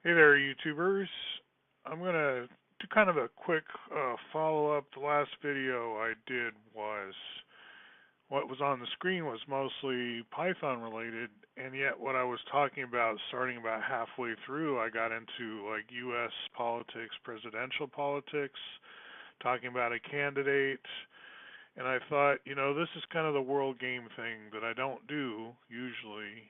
Hey there, YouTubers. I'm going to do kind of a quick follow up. The last video I did was what was on the screen was mostly Python related, and yet what I was talking about starting about halfway through, I got into like US politics, presidential politics, talking about a candidate, and I thought, this is kind of the world game thing that I don't do usually.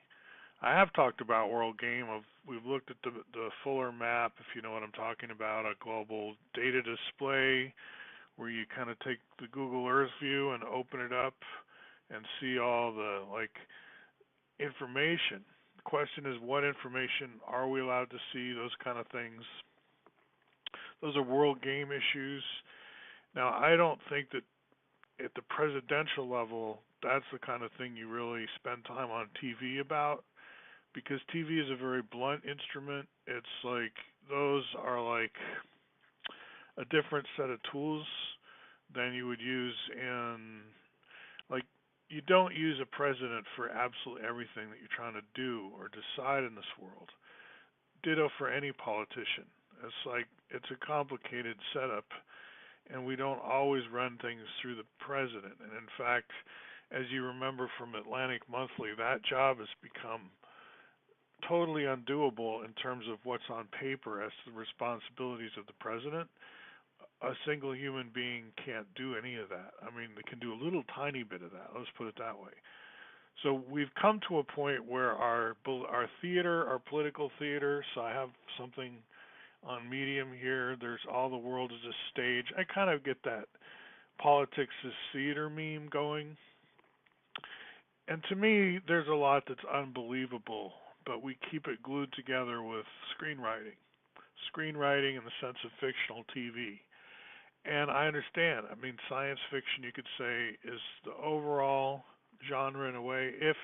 I have talked about World Game. We've looked at the fuller map, if you know what I'm talking about, a global data display where you kind of take the Google Earth view and open it up and see all the information. The question is, what information are we allowed to see? Those kind of things. Those are World Game issues. Now, I don't think that at the presidential level, that's the kind of thing you really spend time on TV about, because TV is a very blunt instrument. It's like those are like a different set of tools than you would use in, like, you don't use a president for absolutely everything that you're trying to do or decide in this world. Ditto for any politician. It's a complicated setup, and we don't always run things through the president. And in fact, as you remember from Atlantic Monthly, that job has become totally undoable in terms of what's on paper as to the responsibilities of the president. A single human being can't do any of that. I mean, they can do a little tiny bit of that. Let's put it that way. So we've come to a point where our theater, our political theater. So I have something on Medium here. There's all the world is a stage. I kind of get that politics is theater meme going. And to me, there's a lot that's unbelievable, but we keep it glued together with screenwriting. Screenwriting in the sense of fictional TV. And I understand. I mean, science fiction, you could say, is the overall genre in a way, if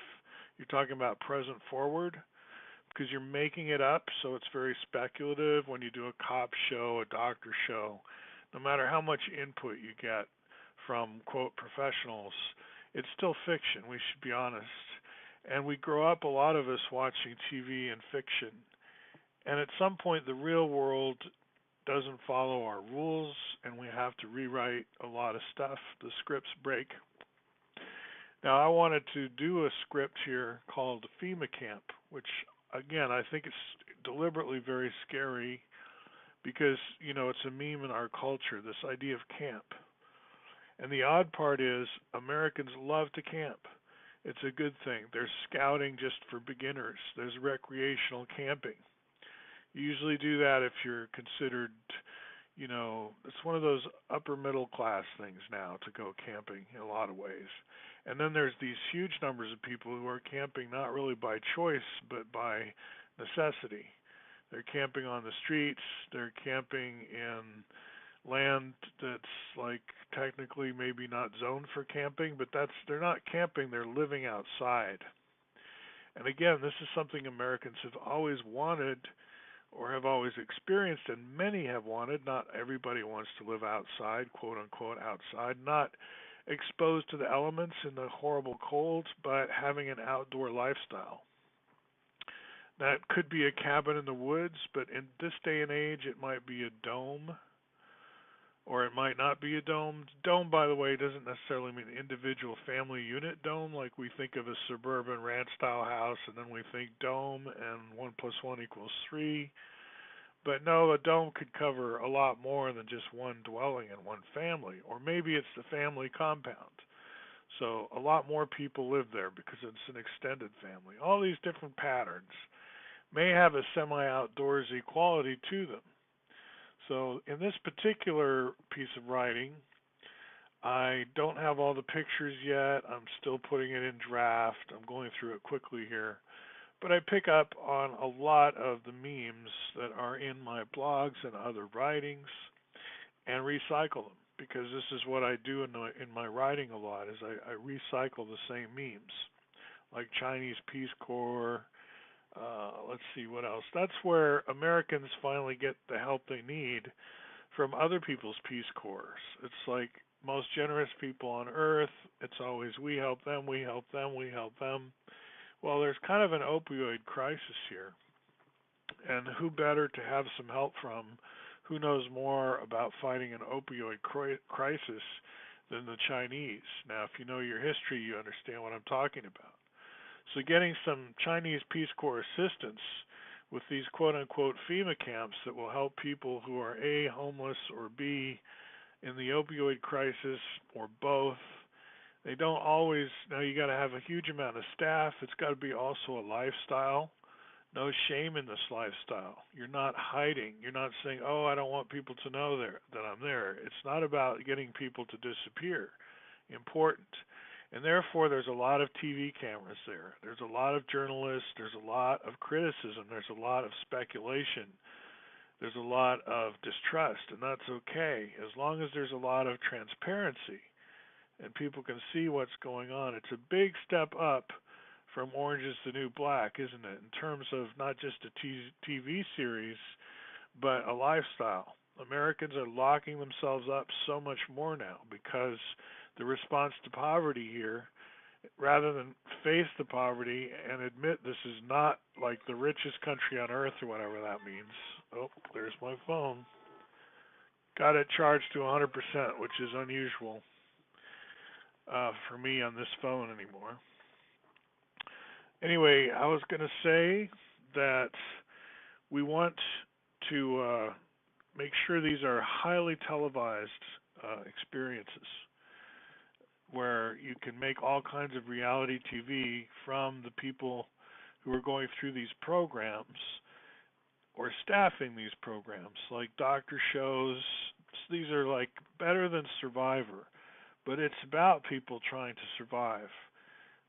you're talking about present forward, because you're making it up, so it's very speculative when you do a cop show, a doctor show. No matter how much input you get from, quote, professionals, it's still fiction, we should be honest. And we grow up, a lot of us, watching TV and fiction. And at some point, the real world doesn't follow our rules, and we have to rewrite a lot of stuff. The scripts break. Now, I wanted to do a script here called FEMA Camp, which, again, I think it's deliberately very scary because, it's a meme in our culture, this idea of camp. And the odd part is Americans love to camp. It's a good thing. There's scouting just for beginners. There's recreational camping. You usually do that if you're considered, it's one of those upper middle class things now to go camping in a lot of ways. And then there's these huge numbers of people who are camping not really by choice, but by necessity. They're camping on the streets, they're camping in land that's like technically maybe not zoned for camping, but they're not camping, they're living outside. And again, this is something Americans have always wanted or have always experienced, and many have wanted. Not everybody wants to live outside, quote unquote outside, not exposed to the elements in the horrible cold, but having an outdoor lifestyle. That could be a cabin in the woods, but in this day and age, it might be a dome, or it might not be a dome. Dome, by the way, doesn't necessarily mean individual family unit dome, like we think of a suburban ranch style house, and then we think dome and 1 plus 1 equals 3. But no, a dome could cover a lot more than just one dwelling and one family, or maybe it's the family compound. So a lot more people live there because it's an extended family. All these different patterns may have a semi-outdoorsy quality to them. So in this particular piece of writing, I don't have all the pictures yet. I'm still putting it in draft. I'm going through it quickly here. But I pick up on a lot of the memes that are in my blogs and other writings and recycle them, because this is what I do in my writing a lot, is I recycle the same memes, like Chinese Peace Corps. Let's see what else. That's where Americans finally get the help they need from other people's Peace Corps. It's like most generous people on earth. It's always we help them, we help them, we help them. Well, there's kind of an opioid crisis here. And who better to have some help from? Who knows more about fighting an opioid crisis than the Chinese? Now, if you know your history, you understand what I'm talking about. So, getting some Chinese Peace Corps assistance with these quote unquote FEMA camps that will help people who are A, homeless, or B, in the opioid crisis, or both. They don't always, now you got to have a huge amount of staff. It's got to be also a lifestyle. No shame in this lifestyle. You're not hiding. You're not saying, "Oh, I don't want people to know that I'm there." It's not about getting people to disappear. Important. And therefore, there's a lot of TV cameras there. There's a lot of journalists. There's a lot of criticism. There's a lot of speculation. There's a lot of distrust, and that's okay as long as there's a lot of transparency and people can see what's going on. It's a big step up from Orange is the New Black, isn't it? In terms of not just a TV series, but a lifestyle. Americans are locking themselves up so much more now because the response to poverty here, rather than face the poverty and admit this is not like the richest country on earth or whatever that means. Oh, there's my phone. Got it charged to 100%, which is unusual for me on this phone anymore. Anyway, I was going to say that we want to make sure these are highly televised experiences where you can make all kinds of reality TV from the people who are going through these programs or staffing these programs, like doctor shows. These are like better than Survivor, but it's about people trying to survive.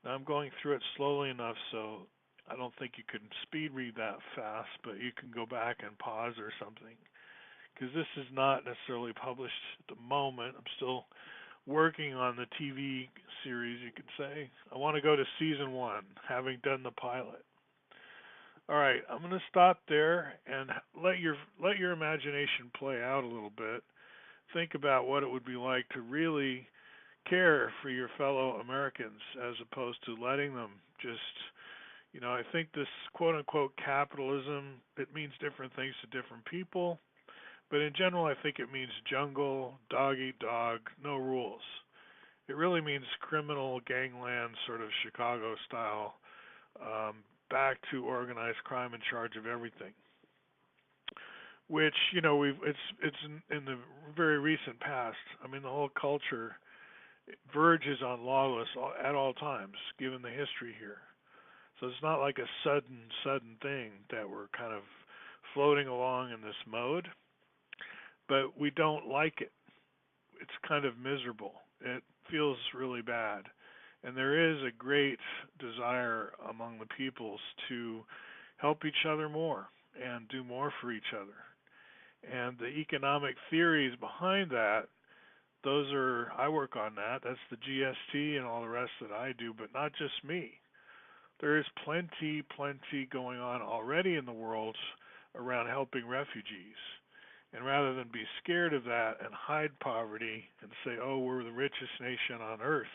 Now, I'm going through it slowly enough, so I don't think you can speed read that fast, but you can go back and pause or something. Because this is not necessarily published at the moment. I'm still working on the TV series, you could say. I want to go to season 1, having done the pilot. All right, I'm going to stop there and let your imagination play out a little bit. Think about what it would be like to really care for your fellow Americans as opposed to letting them just, I think this quote unquote capitalism, it means different things to different people. But in general, I think it means jungle, dog eat dog, no rules. It really means criminal gangland, sort of Chicago style, back to organized crime in charge of everything. Which it's in the very recent past. I mean, the whole culture verges on lawless at all times, given the history here. So it's not like a sudden thing that we're kind of floating along in this mode, but we don't like it. It's kind of miserable. It feels really bad. And there is a great desire among the peoples to help each other more and do more for each other. And the economic theories behind that, I work on that. That's the GST and all the rest that I do, but not just me. There is plenty going on already in the world around helping refugees. And rather than be scared of that and hide poverty and say, oh, we're the richest nation on earth,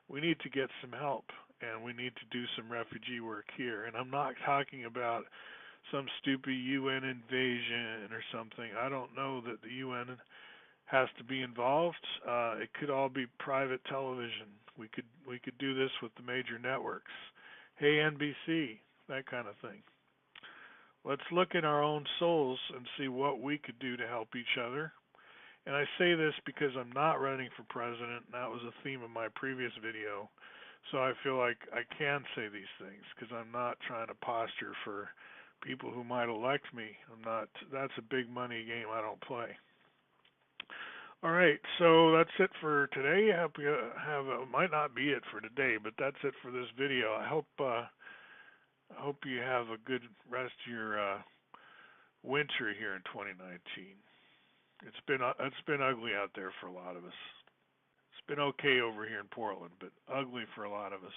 we need to get some help and we need to do some refugee work here. And I'm not talking about some stupid UN invasion or something. I don't know that the UN has to be involved. It could all be private television. We could do this with the major networks. Hey NBC, that kind of thing. Let's look in our own souls and see what we could do to help each other. And I say this because I'm not running for president, and that was a theme of my previous video. So I feel like I can say these things because I'm not trying to posture for people who might elect me. That's a big money game I don't play. All right, so that's it for today. I hope you might not be it for today, but that's it for this video. I hope you have a good rest of your winter here in 2019. It's been ugly out there for a lot of us. It's been okay over here in Portland, but ugly for a lot of us.